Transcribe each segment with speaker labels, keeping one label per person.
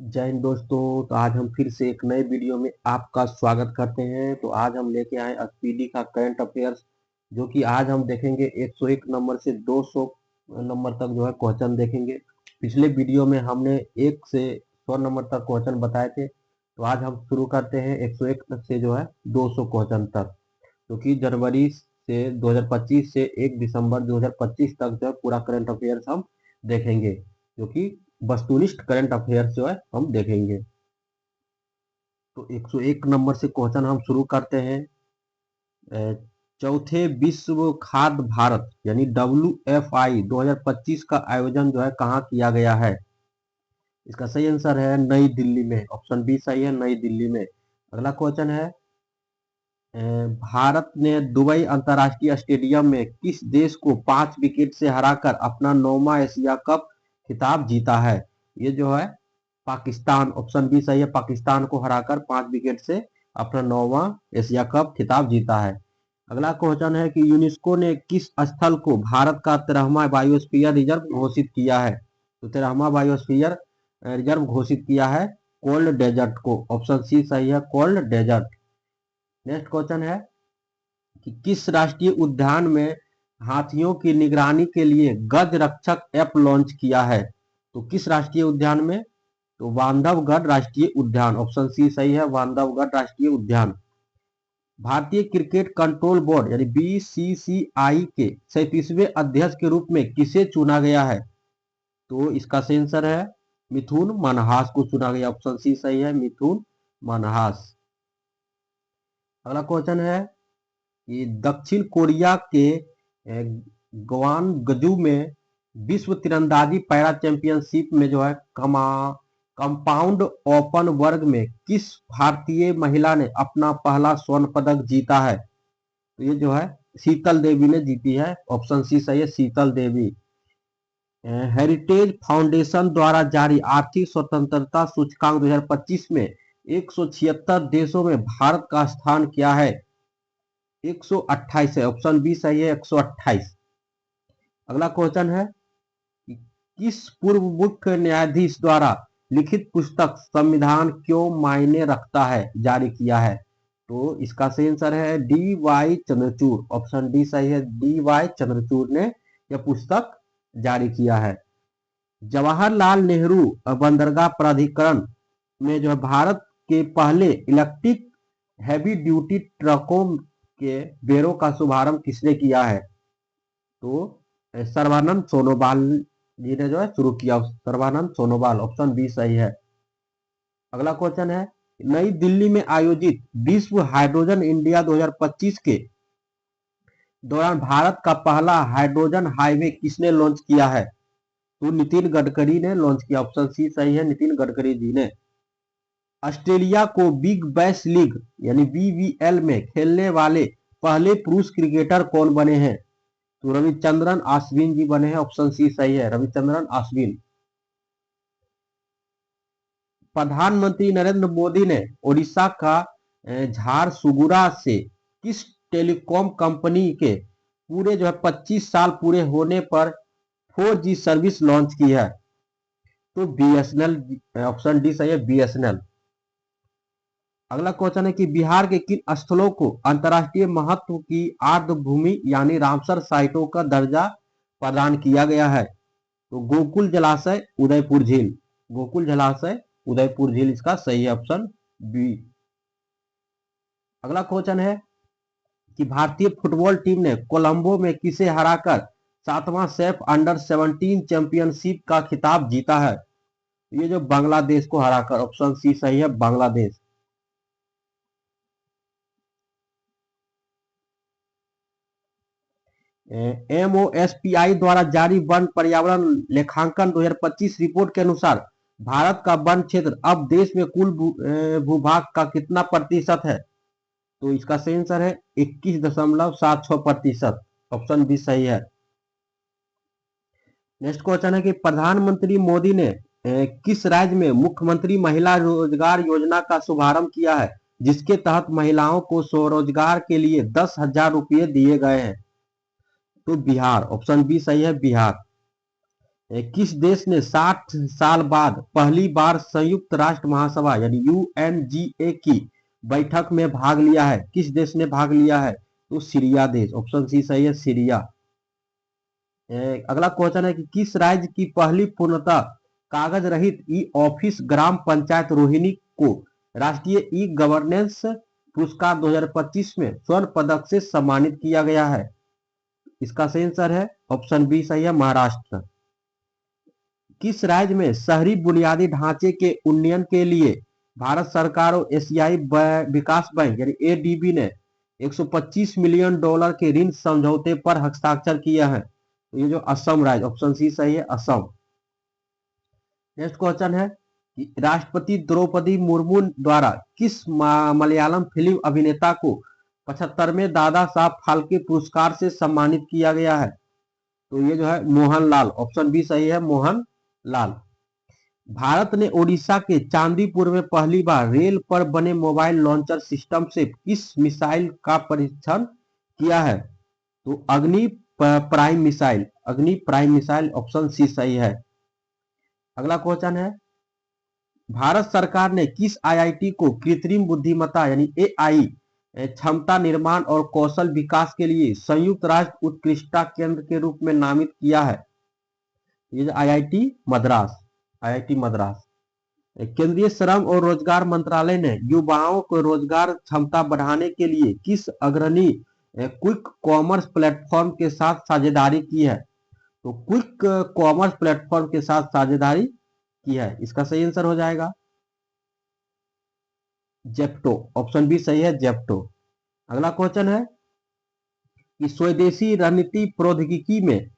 Speaker 1: जय हिंद दोस्तों। तो आज हम फिर से एक नए वीडियो में आपका स्वागत करते हैं। तो आज हम लेके आए स्पीडी का करंट अफेयर्स, जो कि आज हम देखेंगे 101 नंबर से 200 नंबर तक जो है क्वेश्चन देखेंगे। पिछले वीडियो में हमने 1 से 100 नंबर तक क्वेश्चन बताए थे। तो आज हम शुरू करते हैं 101 से जो है 200 क्वेश्चन तक, जो कि जनवरी से 2025 से 1 दिसंबर 2025 तक जो है पूरा करंट अफेयर्स हम देखेंगे, जो कि वस्तुनिष्ठ करंट अफेयर्स जो है हम देखेंगे। तो 101 नंबर से क्वेश्चन हम शुरू करते हैं। अ, चौथे विश्व खाद्य भारत यानी WFI 2025 का आयोजन जो है कहाँ किया गया है? इसका सही आंसर है नई दिल्ली में। ऑप्शन बी सही है, नई दिल्ली में। अगला क्वेश्चन है, भारत ने दुबई अंतर्राष्ट्रीय स्टेडियम में किस देश को 5 विकेट से हराकर अपना 9वां एशिया कप खिताब जीता है? ये जो है पाकिस्तान। ऑप्शन बी सही है, पाकिस्तान को हराकर 5 विकेट से अपना 9वां एशिया कप खिताब जीता है। अगला क्वेश्चन है कि यूनेस्को ने किस स्थल को भारत का 13वां बायोस्फीयर रिजर्व घोषित किया है? तो 13वां बायोस्फीयर रिजर्व घोषित किया है कोल्ड डेजर्ट को। ऑप्शन सी सही है, कोल्ड डेजर्ट। नेक्स्ट क्वेश्चन है कि किस राष्ट्रीय उद्यान में हाथियों की निगरानी के लिए गज रक्षक ऐप लॉन्च किया है? तो किस राष्ट्रीय उद्यान में? तो बांधवगढ़ राष्ट्रीय उद्यान। ऑप्शन सी सही है, बांधवगढ़ राष्ट्रीय उद्यान। भारतीय क्रिकेट कंट्रोल बोर्ड यानी BCCI के 37वें अध्यक्ष के रूप में किसे चुना गया है? तो इसका सही आंसर है मिथुन मनहास को चुना गया। ऑप्शन सी सही है, मिथुन मनहास। अगला क्वेश्चन है कि दक्षिण कोरिया के ग्वानगजू में विश्व तीरंदाजी पैरा चैंपियनशिप में जो है कंपाउंड ओपन वर्ग में किस भारतीय महिला ने अपना पहला स्वर्ण पदक जीता है? तो ये जो है शीतल देवी ने जीती है। ऑप्शन सी सही है, शीतल देवी। हेरिटेज फाउंडेशन द्वारा जारी आर्थिक स्वतंत्रता सूचकांक 2025 में 176 देशों में भारत का स्थान क्या है? 128 है। ऑप्शन बी सही है, 128। अगला क्वेश्चन है कि किस पूर्व मुख्य न्यायाधीश द्वारा लिखित पुस्तक संविधान क्यों मायने रखता है जारी किया है? तो इसका सही आंसर है DY चंद्रचूड़। ऑप्शन डी सही है, DY चंद्रचूड़ ने यह पुस्तक जारी किया है। जवाहरलाल नेहरू बंदरगाह प्राधिकरण में जो है भारत के पहले इलेक्ट्रिक हैवी ड्यूटी ट्रकों के बेड़ों का शुभारंभ किसने किया है? तो सर्बानंद सोनोवाल जी ने जो है शुरू किया। सर्बानंद सोनोवाल। ऑप्शन बी सही है। अगला क्वेश्चन है, नई दिल्ली में आयोजित विश्व हाइड्रोजन इंडिया 2025 के दौरान भारत का पहला हाइड्रोजन हाईवे किसने लॉन्च किया है? तो नितिन गडकरी ने लॉन्च किया। ऑप्शन सी सही है, नितिन गडकरी जी ने। ऑस्ट्रेलिया को बिग बैश लीग यानी BBL में खेलने वाले पहले पुरुष क्रिकेटर कौन बने हैं? तो रविचंद्रन अश्विन जी बने हैं। ऑप्शन सी सही है, रविचंद्रन अश्विन। प्रधानमंत्री नरेंद्र मोदी ने ओडिशा का झारसुगुड़ा से किस टेलीकॉम कंपनी के पूरे जो है 25 साल पूरे होने पर 4G सर्विस लॉन्च की है? तो BSNL। ऑप्शन डी सही है, BSNL। अगला क्वेश्चन है कि बिहार के किन स्थलों को अंतर्राष्ट्रीय महत्व की आर्द्र भूमि यानी रामसर साइटों का दर्जा प्रदान किया गया है? तो गोकुल जलाशय, उदयपुर झील। गोकुल जलाशय, उदयपुर झील इसका सही है, ऑप्शन बी। अगला क्वेश्चन है कि भारतीय फुटबॉल टीम ने कोलंबो में किसे हराकर 7वां सैफ अंडर 17 चैंपियनशिप का खिताब जीता है? ये जो बांग्लादेश को हराकर। ऑप्शन सी सही है, बांग्लादेश। MOSPI द्वारा जारी वन पर्यावरण लेखांकन 2025 रिपोर्ट के अनुसार भारत का वन क्षेत्र अब देश में कुल भूभाग का कितना प्रतिशत है? तो इसका सही आंसर है 21.76%। ऑप्शन बी सही है। नेक्स्ट क्वेश्चन है कि प्रधानमंत्री मोदी ने किस राज्य में मुख्यमंत्री महिला रोजगार योजना का शुभारंभ किया है, जिसके तहत महिलाओं को स्वरोजगार के लिए 10,000 रुपये दिए गए हैं? तो बिहार। ऑप्शन बी सही है, बिहार। किस देश ने 60 साल बाद पहली बार संयुक्त राष्ट्र महासभा यानी यूएनजीए की बैठक में भाग लिया है? किस देश ने भाग लिया है? तो सीरिया देश, ऑप्शन सी सही है, सीरिया। अगला क्वेश्चन है कि किस राज्य की पहली पूर्णतः कागज रहित ई ऑफिस ग्राम पंचायत रोहिणी को राष्ट्रीय ई गवर्नेंस पुरस्कार 2025 में स्वर्ण पदक से सम्मानित किया गया है? इसका सही आंसर है ऑप्शन बी सही है, महाराष्ट्र। किस राज्य में शहरी बुनियादी ढांचे के उन्नयन के लिए भारत सरकार और एशियाई विकास बैंक यानी एडीबी ने $125 मिलियन के ऋण समझौते पर हस्ताक्षर किया है? तो ये जो असम राज्य, ऑप्शन सी सही है, असम। नेक्स्ट क्वेश्चन है कि राष्ट्रपति द्रौपदी मुर्मू द्वारा किस मलयालम फिल्म अभिनेता को 75वें दादा साहब फाल्के पुरस्कार से सम्मानित किया गया है? तो ये जो है मोहनलाल, ऑप्शन बी सही है, मोहनलाल। भारत ने ओडिशा के चांदीपुर में पहली बार रेल पर बने मोबाइल लॉन्चर सिस्टम से किस मिसाइल का परीक्षण किया है? तो अग्नि प्राइम मिसाइल, अग्नि प्राइम मिसाइल, ऑप्शन सी सही है। अगला क्वेश्चन है भारत सरकार ने किस आईआईटी को कृत्रिम बुद्धिमत्ता यानी एआई क्षमता निर्माण और कौशल विकास के लिए संयुक्त राष्ट्र उत्कृष्टता केंद्र के रूप में नामित किया है? ये आईआईटी मद्रास, आईआईटी मद्रास। केंद्रीय श्रम और रोजगार मंत्रालय ने युवाओं को रोजगार क्षमता बढ़ाने के लिए किस अग्रणी क्विक कॉमर्स प्लेटफॉर्म के साथ साझेदारी की है? तो क्विक कॉमर्स प्लेटफॉर्म के साथ साझेदारी की है। इसका सही आंसर हो जाएगा जेप्टो, ऑप्शन बी सही है, जेप्टो। अगला क्वेश्चन है कि स्वदेशी रणनीति प्रौद्योगिकी में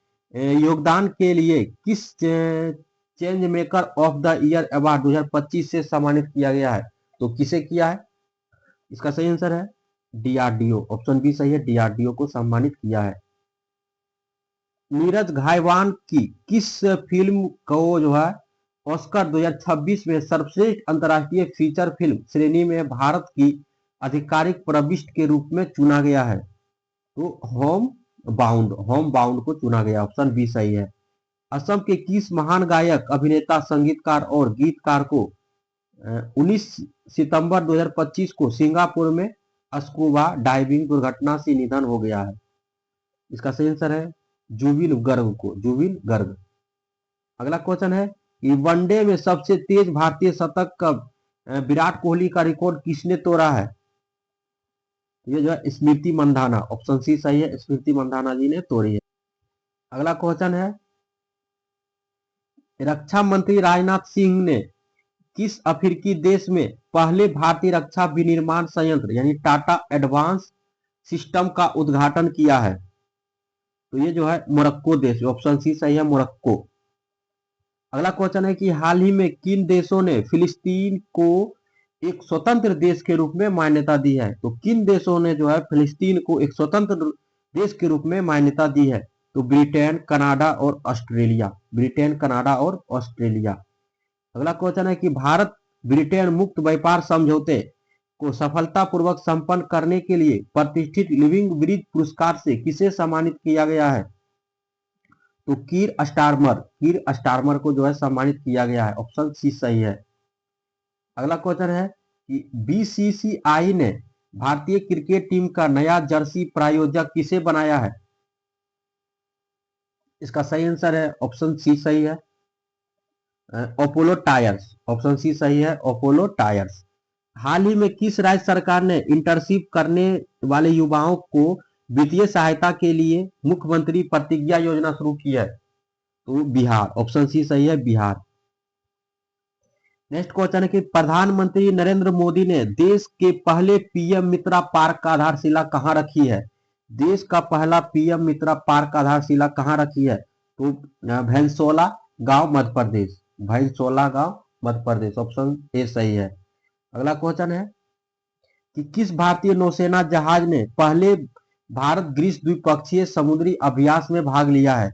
Speaker 1: योगदान के लिए किस change maker of the year award 2025 से सम्मानित किया गया है? तो किसे किया है? इसका सही आंसर है डीआरडीओ, ऑप्शन बी सही है, डीआरडीओ को सम्मानित किया है। नीरज घायवान की किस फिल्म को जो है ऑस्कर 2026 में सर्वश्रेष्ठ अंतर्राष्ट्रीय फीचर फिल्म श्रेणी में भारत की आधिकारिक प्रविष्टि के रूप में चुना गया है? तो होम बाउंड को चुना गया, ऑप्शन बी सही है। असम के किस महान गायक, अभिनेता, संगीतकार और गीतकार को 19 सितंबर 2025 को सिंगापुर में स्कूबा डाइविंग दुर्घटना से निधन हो गया है? इसका सही आंसर है जुबिन गर्ग को, जुबिन गर्ग। अगला क्वेश्चन है कि वनडे में सबसे तेज भारतीय शतक का विराट कोहली का रिकॉर्ड किसने तोड़ा है? ये जो है स्मृति मंधाना, ऑप्शन सी सही है, स्मृति मंधाना जी ने तोड़ी है। अगला क्वेश्चन है रक्षा मंत्री राजनाथ सिंह ने किस अफ्रीकी देश में पहले भारतीय रक्षा विनिर्माण संयंत्र यानी टाटा एडवांस सिस्टम का उद्घाटन किया है? तो ये जो है मोरक्को देश, ऑप्शन सी सही है, मोरक्को। अगला क्वेश्चन है कि हाल ही में किन देशों ने फिलिस्तीन को एक स्वतंत्र देश के रूप में मान्यता दी है? तो किन देशों ने जो है फिलिस्तीन को एक स्वतंत्र देश के रूप में मान्यता दी है? तो ब्रिटेन, कनाडा और ऑस्ट्रेलिया, ब्रिटेन, कनाडा और ऑस्ट्रेलिया। अगला क्वेश्चन है कि भारत ब्रिटेन मुक्त व्यापार समझौते को सफलतापूर्वक संपन्न करने के लिए प्रतिष्ठित लिविंग ब्रिज पुरस्कार से किसे सम्मानित किया गया है? तो कीर स्टारमर को जो है सम्मानित किया गया है, ऑप्शन सी सही है। अगला क्वेश्चन है कि बीसीसीआई ने भारतीय क्रिकेट टीम का नया जर्सी प्रायोजक किसे बनाया है? इसका सही आंसर है ऑप्शन सी सही है, अपोलो टायर्स, ऑप्शन सी सही है, अपोलो टायर्स। हाल ही में किस राज्य सरकार ने इंटर्नशिप करने वाले युवाओं को वित्तीय सहायता के लिए मुख्यमंत्री प्रतिज्ञा योजना शुरू की है? तो बिहार, ऑप्शन सी सही है, बिहार। नेक्स्ट क्वेश्चन है कि प्रधानमंत्री नरेंद्र मोदी ने देश के पहले पीएम मित्रा पार्क का आधारशिला कहां रखी है? देश का पहला पीएम मित्रा पार्क का आधारशिला कहां रखी है? तो भैंसोला गांव, मध्य प्रदेश, भैंसोला गांव, मध्य प्रदेश, ऑप्शन ए सही है। अगला क्वेश्चन है कि किस भारतीय नौसेना जहाज ने पहले भारत ग्रीस द्विपक्षीय समुद्री अभ्यास में भाग लिया है?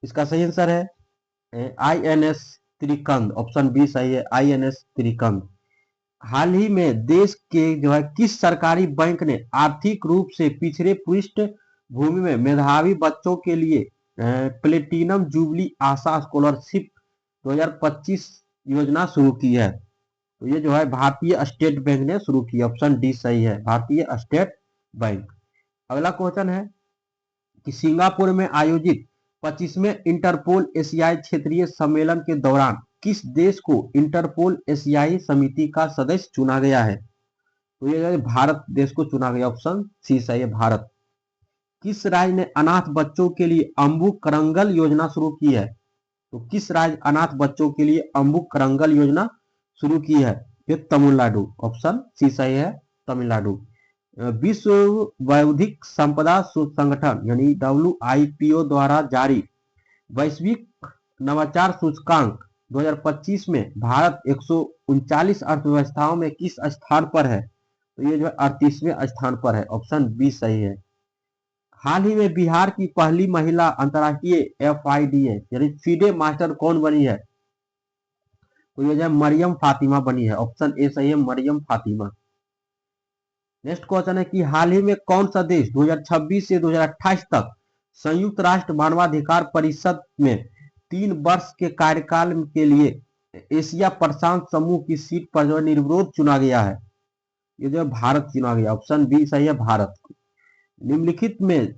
Speaker 1: इसका सही आंसर है आईएनएस त्रिकंद, ऑप्शन बी सही है, आईएनएस त्रिकंद। हाल ही में देश के जो है किस सरकारी बैंक ने आर्थिक रूप से पिछड़े पृष्ठ भूमि में मेधावी बच्चों के लिए प्लेटिनम जुबली आशा स्कॉलरशिप 2025 योजना शुरू की है। तो ये जो है भारतीय स्टेट बैंक ने शुरू की। ऑप्शन डी सही है, भारतीय स्टेट बैंक। अगला क्वेश्चन है कि सिंगापुर में आयोजित 25वें इंटरपोल एशियाई क्षेत्रीय सम्मेलन के दौरान किस देश को इंटरपोल एशियाई समिति का सदस्य चुना गया है? तो ये भारत देश को चुना गया। ऑप्शन सी सही है, भारत। किस राज्य ने अनाथ बच्चों के लिए अम्बु करंगल योजना शुरू की है? तो किस राज्य अनाथ बच्चों के लिए अम्बु करंगल योजना शुरू की है? ये तमिलनाडु। ऑप्शन सी सही है, तमिलनाडु। विश्व बौद्धिक संपदा संगठन यानी WIPO द्वारा जारी वैश्विक नवाचार सूचकांक 2025 में भारत 139 अर्थव्यवस्थाओं में किस स्थान पर है? तो ये जो 38वें स्थान पर है। ऑप्शन बी सही है। हाल ही में बिहार की पहली महिला अंतर्राष्ट्रीय FIDA यानी FIDE मास्टर कौन बनी है? तो ये जो है मरियम फातिमा बनी है। ऑप्शन ए सही है, मरियम फातिमा। नेक्स्ट क्वेश्चन है कि हाल ही में कौन सा देश 2026 से 2028 तक संयुक्त राष्ट्र मानवाधिकार परिषद में 3 वर्ष के कार्यकाल के लिए एशिया प्रशांत समूह की सीट पर जो निर्विरोध चुना गया है? ये जो है भारत चुना गया। ऑप्शन बी सही है, भारत। निम्नलिखित में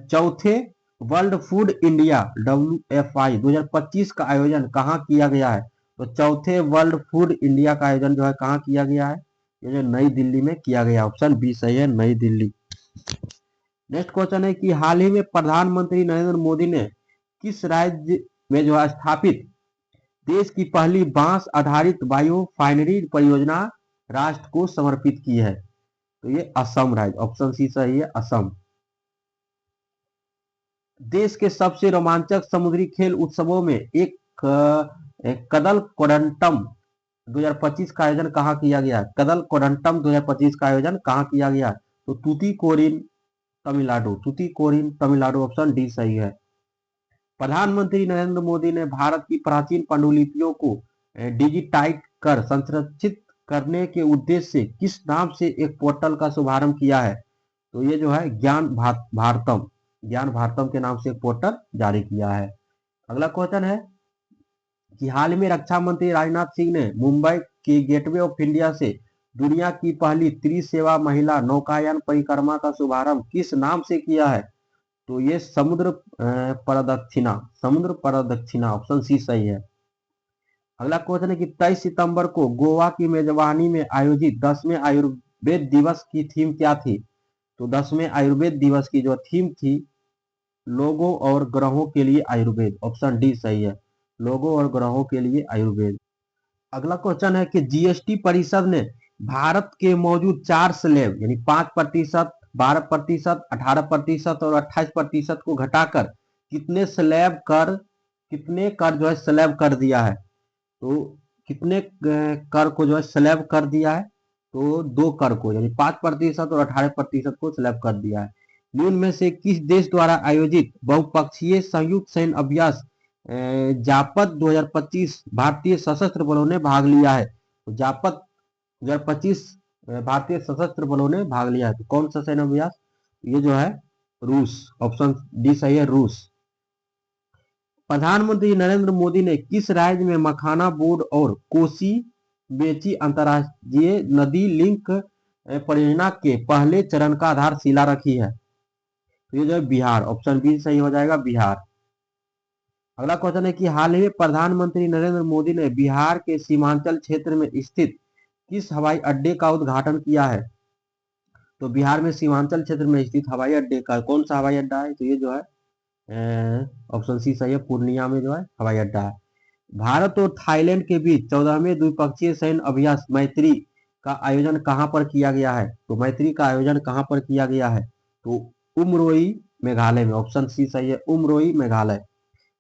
Speaker 1: चौथे वर्ल्ड फूड इंडिया WFI 2025 का आयोजन कहाँ किया गया है? तो चौथे वर्ल्ड फूड इंडिया का आयोजन जो है कहाँ किया गया है? ये जो नई दिल्ली में किया गया। ऑप्शन बी सही है, नई दिल्ली। नेक्स्ट क्वेश्चन है कि हाल ही में प्रधानमंत्री नरेंद्र मोदी ने किस राज्य में जो है स्थापित देश की पहली बांस आधारित बायोफाइनरी परियोजना राष्ट्र को समर्पित की है? तो ये असम राज्य। ऑप्शन सी सही है, असम। देश के सबसे रोमांचक समुद्री खेल उत्सवों में एक कदल कोडंटम 2025 का आयोजन कहाँ किया गया? कदल कोडंटम 2025 का आयोजन कहाँ किया गया? तो तूतीकोरिन तमिलनाडु। तूतीकोरिन तमिलनाडु। ऑप्शन डी सही है। प्रधानमंत्री नरेंद्र मोदी ने भारत की प्राचीन पांडुलिपियों को डिजिटाइज कर संरक्षित करने के उद्देश्य से किस नाम से एक पोर्टल का शुभारंभ किया है? तो ये जो है ज्ञान भारतम, ज्ञान भारतम के नाम से एक पोर्टल जारी किया है। अगला क्वेश्चन है कि हाल में रक्षा मंत्री राजनाथ सिंह ने मुंबई के गेटवे ऑफ इंडिया से दुनिया की पहली त्रिसेवा महिला नौकायान परिक्रमा का शुभारंभ किस नाम से किया है? तो ये समुद्र प्रदक्षिणा, समुद्र प्रदक्षिणा। ऑप्शन सी सही है। अगला क्वेश्चन है कि 23 सितंबर को गोवा की मेजबानी में आयोजित 10वें आयुर्वेद दिवस की थीम क्या थी? तो 10वें आयुर्वेद दिवस की जो थीम थी लोगों और ग्रहों के लिए आयुर्वेद। ऑप्शन डी सही है, लोगों और ग्रहों के लिए आयुर्वेद। अगला क्वेश्चन है कि GST परिषद ने भारत के मौजूद 4 स्लैब यानी 5%, 12%, 18% और 28% को घटाकर कितने कर जो है स्लैब कर दिया है? तो कितने कर को जो है स्लैब कर दिया है? तो 2 कर को यानी 5% और 18% को स्लैब कर दिया है। निम्न में से किस देश द्वारा आयोजित बहुपक्षीय संयुक्त सैन्य अभ्यास जापत 2025 भारतीय सशस्त्र बलों ने भाग लिया है? तो जापत 2025 भारतीय सशस्त्र बलों ने भाग लिया है। तो कौन सा सैन्य अभ्यास? ये जो है रूस। ऑप्शन डी सही है, रूस। प्रधानमंत्री नरेंद्र मोदी ने किस राज्य में मखाना बोर्ड और कोसी मेची अंतर्राष्ट्रीय नदी लिंक परियोजना के पहले चरण का आधारशिला रखी है? तो ये जो है बिहार। ऑप्शन बी सही हो जाएगा, बिहार। अगला क्वेश्चन है कि हाल ही में प्रधानमंत्री नरेंद्र मोदी ने बिहार के सीमांचल क्षेत्र में स्थित किस हवाई अड्डे का उद्घाटन किया है? तो बिहार में सीमांचल क्षेत्र में स्थित हवाई अड्डे का कौन सा हवाई अड्डा है? तो ये जो है ऑप्शन सी सही है, पूर्णिया में जो है हवाई अड्डा है। भारत और थाईलैंड के बीच 14वें द्विपक्षीय सैन्य अभ्यास मैत्री का आयोजन कहां पर किया गया है? तो मैत्री का आयोजन कहां पर किया गया है? तो उमरोई मेघालय में। ऑप्शन सी सही है, उमरोई मेघालय।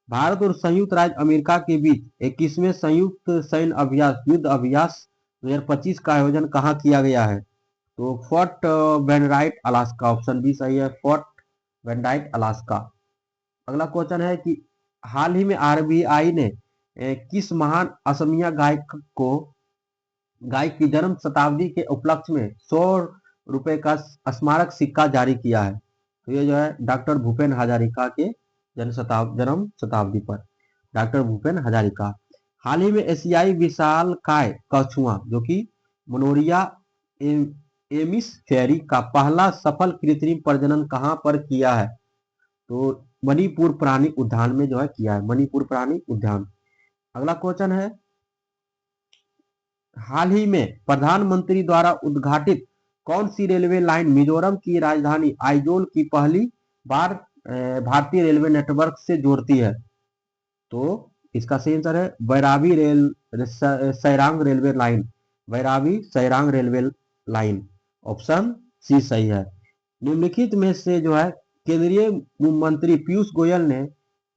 Speaker 1: भारत और संयुक्त राज्य अमेरिका के बीच 21वें संयुक्त सैन्य अभ्यास युद्ध अभ्यास 2025 का आयोजन कहां किया गया है? तो Fort Wainwright Alaska. Option B सही है, फोर्ट वेनराइट अलास्का। अगला क्वेश्चन है कि हाल ही में RBI ने किस महान असमिया गायक की जन्म शताब्दी के उपलक्ष्य में 100 रुपए का स्मारक सिक्का जारी किया है? तो ये जो है डॉक्टर भूपेन हजारिका के जन्म शताब्दी पर डॉक्टर भूपेन हजारिका। हाल ही में एशियाई विशालकाय कछुआ जो कि मोनोरिया एमिस फेरी का पहला सफल कृत्रिम प्रजनन कहां पर किया है? तो मणिपुर प्राणी उद्यान में जो है किया है, मणिपुर प्राणी उद्यान। अगला क्वेश्चन है, हाल ही में प्रधानमंत्री द्वारा उद्घाटित कौन सी रेलवे लाइन मिजोरम की राजधानी आइजोल की पहली बार भारतीय रेलवे नेटवर्क से जोड़ती है? तो इसका सही आंसर है Bairabi Sairang railway line, Bairabi Sairang railway line. Option C सही है। निम्नलिखित में से जो है केंद्रीय मंत्री पीयूष गोयल ने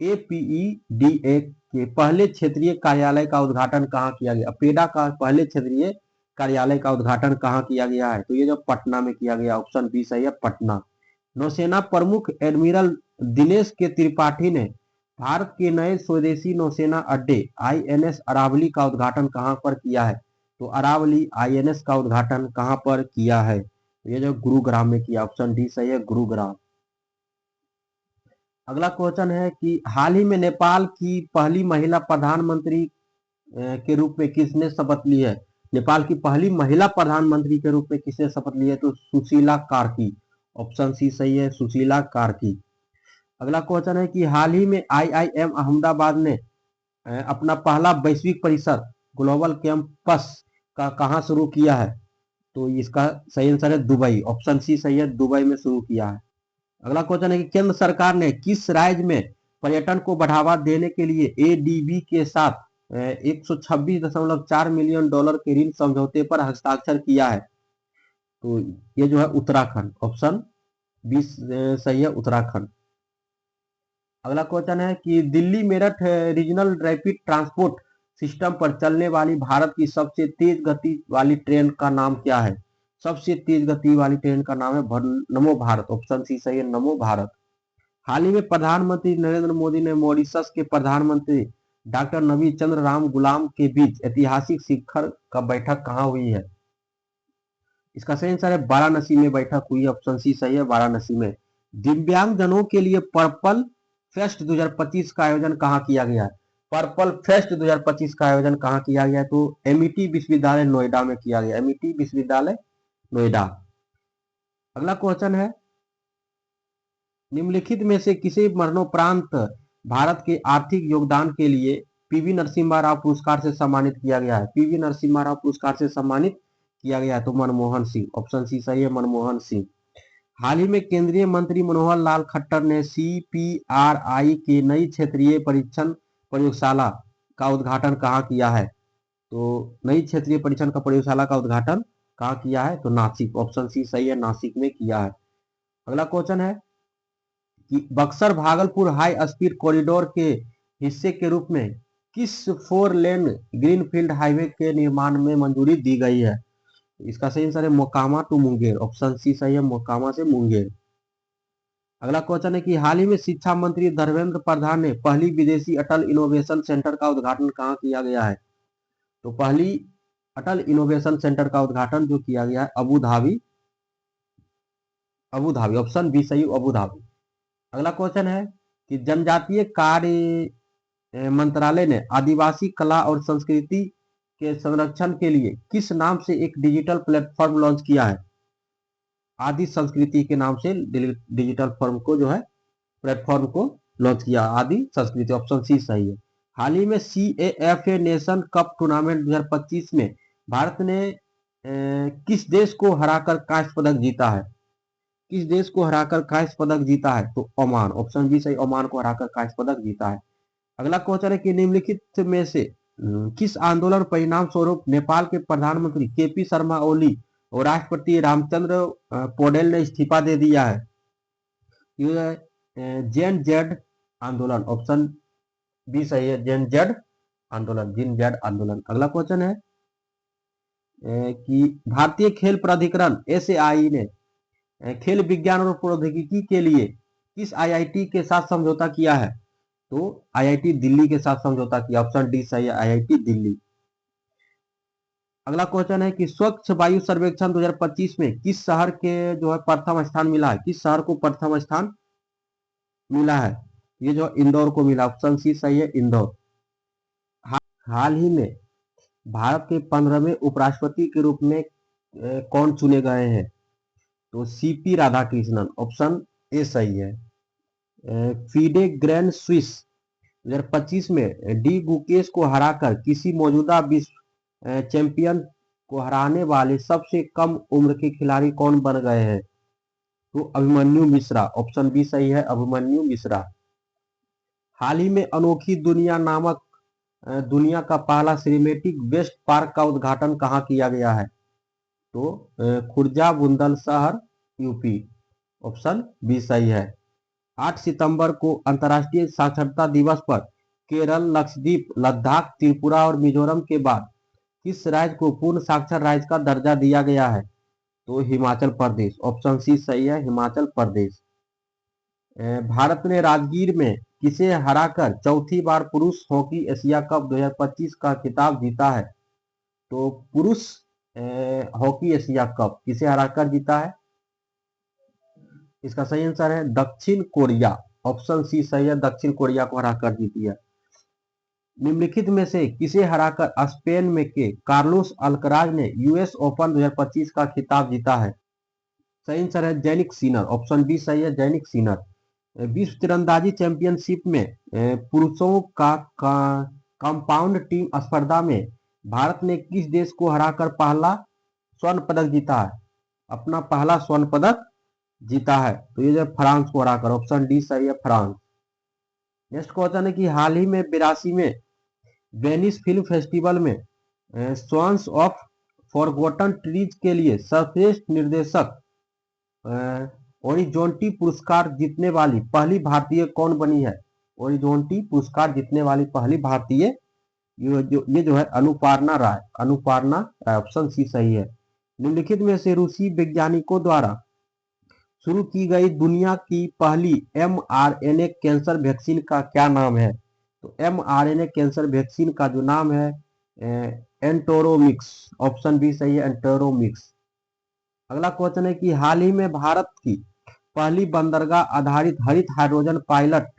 Speaker 1: एपीईडीए के पहले क्षेत्रीय कार्यालय का उद्घाटन कहाँ किया गया? अपेडा का पहले क्षेत्रीय कार्यालय का उद्घाटन कहाँ किया गया है? तो ये जो पटना में किया गया, ऑप्शन बी सही है, पटना। नौसेना प्रमुख एडमिरल दिनेश के त्रिपाठी ने भारत के नए स्वदेशी नौसेना अड्डे आईएनएस अरावली का उद्घाटन कहां पर किया है? तो अरावली आईएनएस का उद्घाटन कहां पर किया है? तो ये जो गुरुग्राम में किया, ऑप्शन डी सही है, गुरुग्राम। अगला क्वेश्चन है कि हाल ही में नेपाल की पहली महिला प्रधानमंत्री के रूप में किसने शपथ ली है? नेपाल की पहली महिला प्रधानमंत्री के रूप में किसने शपथ ली है? तो सुशीला कार्की। ऑप्शन सी सही है, सुशीला कार्की। अगला क्वेश्चन है कि हाल ही में आईआईएम अहमदाबाद ने अपना पहला वैश्विक परिसर ग्लोबल कैंपस का कहां शुरू किया है? तो इसका सही आंसर है दुबई, ऑप्शन सी सही है, दुबई में शुरू किया है। अगला क्वेश्चन है कि केंद्र सरकार ने किस राज्य में पर्यटन को बढ़ावा देने के लिए एडीबी के साथ 126.4 मिलियन डॉलर के ऋण समझौते पर हस्ताक्षर किया है? तो ये जो है उत्तराखंड, ऑप्शन 20 सही है, उत्तराखंड। अगला क्वेश्चन है कि Delhi Meerut regional rapid transport system पर चलने वाली भारत की सबसे तेज गति वाली ट्रेन का नाम क्या है? सबसे तेज गति वाली ट्रेन का नाम है नमो भारत, ऑप्शन सी सही है, नमो भारत। हाल ही में प्रधानमंत्री नरेंद्र मोदी ने मॉरिशस के प्रधानमंत्री डॉक्टर नबी चंद्र राम गुलाम के बीच ऐतिहासिक शिखर का बैठक कहाँ हुई है? इसका सही आंसर है वाराणसी में बैठक हुई, ऑप्शन सी सही है, वाराणसी में। दिव्यांग जनों के लिए पर्पल फेस्ट 2025 का आयोजन कहाँ किया गया है? पर्पल फेस्ट 2025 का आयोजन कहाँ किया गया है? तो एमईटी विश्वविद्यालय नोएडा में किया गया, एमईटी विश्वविद्यालय नोएडा। अगला क्वेश्चन है, निम्नलिखित में से किसे मरणोपरांत भारत के आर्थिक योगदान के लिए पीवी नरसिम्हा राव पुरस्कार से सम्मानित किया गया है? पीवी नरसिम्हा राव पुरस्कार से सम्मानित किया गया है, तो मनमोहन सिंह, ऑप्शन सी सही है, मनमोहन सिंह। हाल ही में केंद्रीय मंत्री मनोहर लाल खट्टर ने सीपीआरआई की नई क्षेत्रीय परीक्षण प्रयोगशाला का उद्घाटन कहाँ किया है? तो नई क्षेत्रीय परीक्षण का प्रयोगशाला का उद्घाटन कहाँ किया है? तो नासिक, ऑप्शन सी सही है, नासिक में किया है। अगला क्वेश्चन है कि Buxar Bhagalpur high speed corridor के हिस्से के रूप में किस 4 लेन ग्रीनफील्ड हाईवे के निर्माण में मंजूरी दी गई है? इसका सही आंसर है Mokama to Munger, option C सही है, मोकामा से मुंगेर। अगला क्वेश्चन है कि हाल ही में शिक्षा मंत्री धर्मेंद्र प्रधान ने पहली विदेशी अटल इनोवेशन सेंटर का उद्घाटन कहाँ किया गया है? तो पहली अटल इनोवेशन सेंटर का उद्घाटन जो किया गया है Abu Dhabi, Abu Dhabi, option B सही, अबू धाबी। अगला क्वेश्चन है कि जनजातीय कार्य मंत्रालय ने आदिवासी कला और संस्कृति के संरक्षण के लिए किस नाम से एक डिजिटल प्लेटफॉर्म लॉन्च किया है? आदि संस्कृति के नाम से डिजिटल फॉर्म को जो है प्लेटफॉर्म को लॉन्च किया, आदि संस्कृति, ऑप्शन सी सही है। हाल ही में सीएएफए नेशन कप टूर्नामेंट 2025 में भारत ने किस देश को हराकर कांस्य पदक जीता है? किस देश को हराकर कांस्य पदक जीता है? तो ओमान, ऑप्शन बी सही, ओमान को हराकर कांस्य पदक जीता है। अगला क्वेश्चन है कि निम्नलिखित में से किस आंदोलन परिणाम स्वरूप नेपाल के प्रधानमंत्री केपी शर्मा ओली और राष्ट्रपति रामचंद्र पौडेल ने इस्तीफा दे दिया है? ये जेन जेड आंदोलन, ऑप्शन बी सही है, जेन जेड आंदोलन, जिन जेड आंदोलन। अगला क्वेश्चन है कि भारतीय खेल प्राधिकरण एसएआई ने खेल विज्ञान और प्रौद्योगिकी के लिए किस आईआईटी के साथ समझौता किया है? तो आईआईटी दिल्ली के साथ समझौता किया, ऑप्शन डी सही है, आईआईटी दिल्ली। अगला क्वेश्चन है कि स्वच्छ वायु सर्वेक्षण 2025 में किस शहर के जो है प्रथम स्थान मिला है? किस शहर को प्रथम स्थान मिला है? ये जो इंदौर को मिला, ऑप्शन सी सही है, इंदौर। हाल ही में भारत के 15वें उपराष्ट्रपति के रूप में कौन चुने गए हैं? तो सीपी राधाकृष्णन, ऑप्शन ए सही है। फीडे ग्रैंड स्विस 2025 में डी गुकेश को हराकर किसी मौजूदा विश्व चैंपियन को हराने वाले सबसे कम उम्र के खिलाड़ी कौन बन गए हैं? तो अभिमन्यु मिश्रा, ऑप्शन बी सही है, अभिमन्यु मिश्रा। हाल ही में अनोखी दुनिया नामक दुनिया का पहला सिनेमैटिक वेस्ट पार्क का उद्घाटन कहाँ किया गया है? तो खुर्जा बुंदलशहर, यूपी, ऑप्शन बी सही है। 8 सितंबर को अंतर्राष्ट्रीय साक्षरता दिवस पर केरल, लक्षद्वीप, लद्दाख, त्रिपुरा और मिजोरम के बाद किस राज्य को पूर्ण साक्षर राज्य का दर्जा दिया गया है? तो हिमाचल प्रदेश, ऑप्शन सी सही है, हिमाचल प्रदेश। भारत ने राजगीर में किसे हराकर चौथी बार पुरुष हॉकी एशिया कप 2025 का खिताब जीता है? तो पुरुष हॉकी एशिया कप किसे हराकर जीता है? इसका सही आंसर है दक्षिण कोरिया, ऑप्शन सी सही है, दक्षिण कोरिया को हराकर जीती है। निम्नलिखित में से किसे हराकर स्पेन में के कार्लोस अल्कराज ने यूएस ओपन 2025 का खिताब जीता है? सही आंसर है जैनिक सिनर, ऑप्शन बी सही है, जैनिक सिनर। विश्व तीरंदाजी चैंपियनशिप में पुरुषों का कंपाउंड टीम स्पर्धा में भारत ने किस देश को हराकर पहला स्वर्ण पदक जीता है? अपना पहला स्वर्ण पदक जीता है, तो ये जो फ्रांस को हराकर, ऑप्शन डी सही है, फ्रांस। नेक्स्ट क्वेश्चन है कि हाल ही में 82 में वेनिस फिल्म फेस्टिवल में स्वॉन्स ऑफ फॉरगॉटन ट्रीज के लिए सर्वश्रेष्ठ निर्देशक ओरिजोंटी पुरस्कार जीतने वाली पहली भारतीय कौन बनी है? ओरिजोंटी पुरस्कार जीतने वाली पहली भारतीय ये जो है अनुपार्णा राय, अनुपार्णा राय, ऑप्शन सी सही है। निम्नलिखित में से रूसी वैज्ञानिकों द्वारा शुरू की गई दुनिया की पहली mRNA कैंसर वैक्सीन का क्या नाम है? तो mRNA कैंसर वैक्सीन का जो नाम है एंटोरोमिक्स, ऑप्शन बी सही है, एंटोरोमिक्स। अगला क्वेश्चन है कि हाल ही में भारत की पहली बंदरगाह आधारित हरित हाइड्रोजन पायलट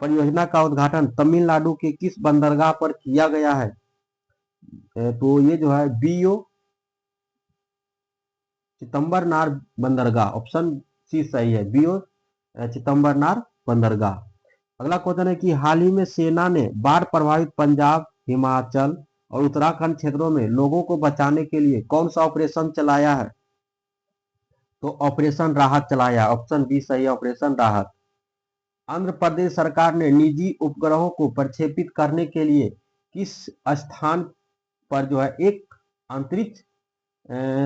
Speaker 1: परियोजना का उद्घाटन तमिलनाडु के किस बंदरगाह पर किया गया है? तो ये जो है बीओ चिदम्बरनार बंदरगाह, ऑप्शन सी सही है, बीओ चिदम्बरनार बंदरगाह। अगला क्वेश्चन है कि हाल ही में सेना ने बाढ़ प्रभावित पंजाब, हिमाचल और उत्तराखंड क्षेत्रों में लोगों को बचाने के लिए कौन सा ऑपरेशन चलाया है? तो ऑपरेशन राहत चलाया, ऑप्शन बी सही है, ऑपरेशन राहत। आंध्र प्रदेश सरकार ने निजी उपग्रहों को प्रक्षेपित करने के लिए किस स्थान पर जो है एक अंतरिक्ष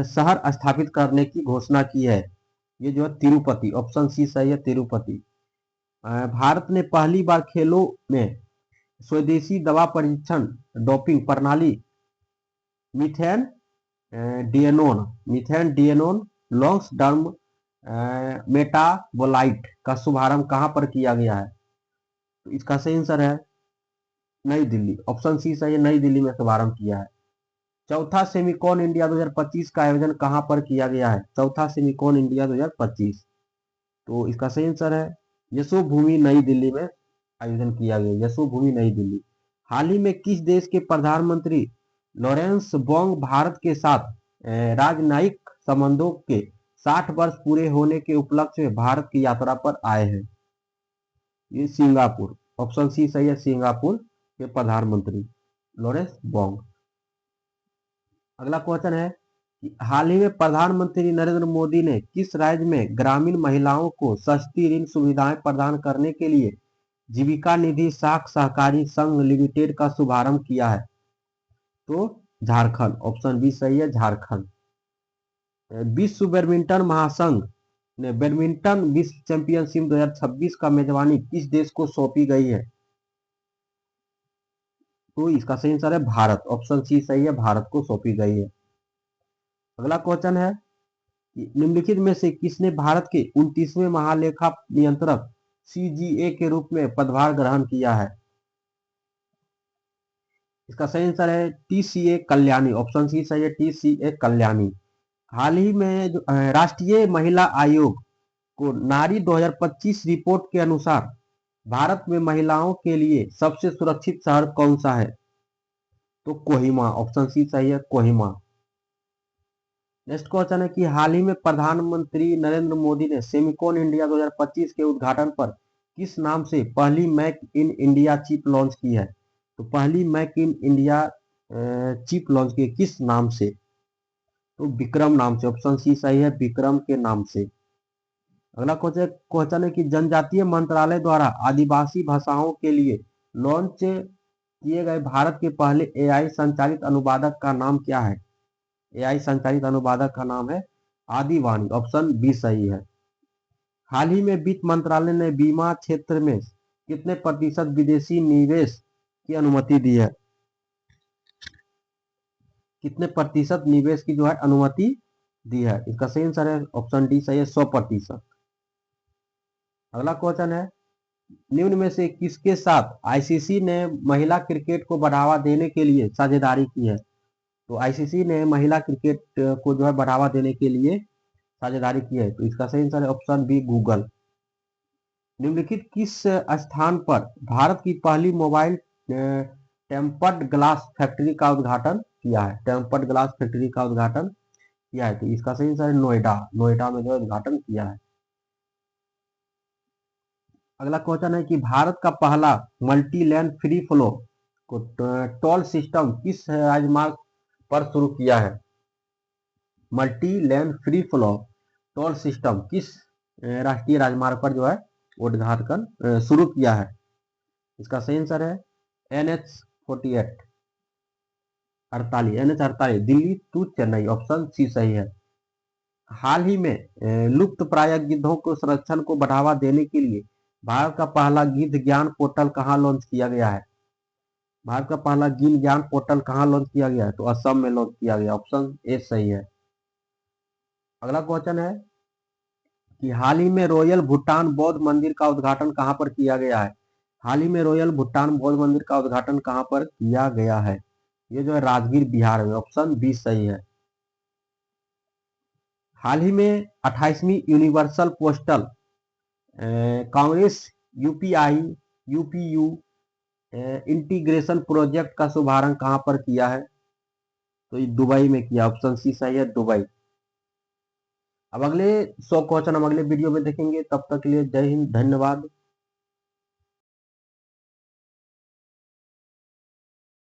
Speaker 1: शहर स्थापित करने की घोषणा की है? ये जो है तिरुपति, ऑप्शन सी सही है, तिरुपति। भारत ने पहली बार खेलों में स्वदेशी दवा परीक्षण डोपिंग प्रणाली मीथेन डिएनोन लॉन्ग टर्म मेटाबोलाइट का शुभारंभ कहां पर किया गया है? तो इसका सही आंसर है नई दिल्ली, ऑप्शन सी सही है, नई दिल्ली में शुभारंभ किया है। चौथा सेमिकॉन इंडिया 2025 का आयोजन कहां पर किया गया है? चौथा सेमिकॉन इंडिया 2025, तो इसका सही आंसर है यशोभूमि नई दिल्ली में आयोजन किया गया, यशोभूमि नई दिल्ली। हाल ही में किस देश के प्रधानमंत्री लॉरेंस बोंग भारत के साथ राजनयिक संबंधों के 60 वर्ष पूरे होने के उपलक्ष्य में भारत की यात्रा पर आए हैं? ये सिंगापुर, ऑप्शन सी सही है, सिंगापुर के प्रधानमंत्री लॉरेंस बोंग। अगला क्वेश्चन है कि हाल ही में प्रधानमंत्री नरेंद्र मोदी ने किस राज्य में ग्रामीण महिलाओं को सस्ती ऋण सुविधाएं प्रदान करने के लिए जीविका निधि साख सहकारी संघ लिमिटेड का शुभारंभ किया है? तो झारखंड, ऑप्शन बी सही है, झारखंड। विश्व बैडमिंटन महासंघ ने बैडमिंटन विश्व चैंपियनशिप 2026 का मेजबानी किस देश को सौंपी गई है? तो इसका सही आंसर है भारत, ऑप्शन सी सही है, भारत को सौंपी गई है। अगला क्वेश्चन है कि निम्नलिखित में से किसने भारत के 29वें महालेखा नियंत्रक सीजीए के रूप में पदभार ग्रहण किया है? इसका सही आंसर है टीसीए कल्याणी, ऑप्शन सी सही है, टीसीए कल्याणी। हाल ही में जो राष्ट्रीय महिला आयोग को नारी 2025 रिपोर्ट के अनुसार भारत में महिलाओं के लिए सबसे सुरक्षित शहर कौन सा है? तो कोहिमा, ऑप्शन सी सही है, कोहिमा। नेक्स्ट क्वेश्चन है कि हाल ही में प्रधानमंत्री नरेंद्र मोदी ने सेमिकॉन इंडिया 2025 के उद्घाटन पर किस नाम से पहली make in India chip launch की है? तो पहली make in India chip launch की किस नाम से? तो विक्रम नाम से, ऑप्शन सी सही है, विक्रम के नाम से। अगला क्वेश्चन है कि जनजातीय मंत्रालय द्वारा आदिवासी भाषाओं के लिए लॉन्च किए गए भारत के पहले एआई संचालित अनुवादक का नाम क्या है? एआई संचालित अनुवादक का नाम है आदिवाणी, ऑप्शन बी सही है। हाल ही में वित्त मंत्रालय ने बीमा क्षेत्र में कितने प्रतिशत विदेशी निवेश की अनुमति दी है? कितने प्रतिशत निवेश की जो है अनुमति दी है? इसका सही आंसर है ऑप्शन डी सही है, 100%। अगला क्वेश्चन है निम्न में से किसके साथ आईसीसी ने महिला क्रिकेट को बढ़ावा देने के लिए साझेदारी की है? तो आईसीसी ने महिला क्रिकेट को जो है बढ़ावा देने के लिए साझेदारी की है, तो इसका सही आंसर है ऑप्शन बी गूगल। निम्नलिखित किस स्थान पर भारत की पहली मोबाइल टेम्पर्ड ग्लास फैक्ट्री का उद्घाटन किया है? टेम्पर्ड ग्लास फैक्ट्री का उद्घाटन किया है, तो इसका सही आंसर है नोएडा। नोएडा में जो है उद्घाटन किया है। अगला क्वेश्चन है कि भारत का पहला मल्टी लेन फ्री फ्लो को टोल सिस्टम किस राजमार्ग पर शुरू किया है? Multi lane free flow toll system किस राष्ट्रीय राजमार्ग पर जो है उद्घाटन शुरू किया है? इसका सही आंसर है NH48 NH48 Delhi to Chennai, option C सही है। हाल ही में लुप्त प्राय गिद्धों को संरक्षण को बढ़ावा देने के लिए भारत का पहला गिद्ध ज्ञान पोर्टल कहाँ लॉन्च किया गया है? भारत का पहला गिद्ध ज्ञान पोर्टल कहाँ लॉन्च किया गया है? तो असम में लॉन्च किया गया, ऑप्शन ए सही है। अगला क्वेश्चन है कि हाल ही में रॉयल भूटान बौद्ध मंदिर का उद्घाटन कहाँ पर किया गया है? हाल ही में रॉयल भूटान बौद्ध मंदिर का उद्घाटन कहाँ पर किया गया है? ये जो है राजगीर बिहार में, ऑप्शन बी सही है। हाल ही में 28वीं universal postal congress UPI UPU integration project का शुभारंभ कहाँ पर किया है? तो ये दुबई में किया, ऑप्शन सी सही है, दुबई। अब अगले 100 क्वेश्चन हम अगले वीडियो में देखेंगे, तब तक के लिए जय हिंद, धन्यवाद।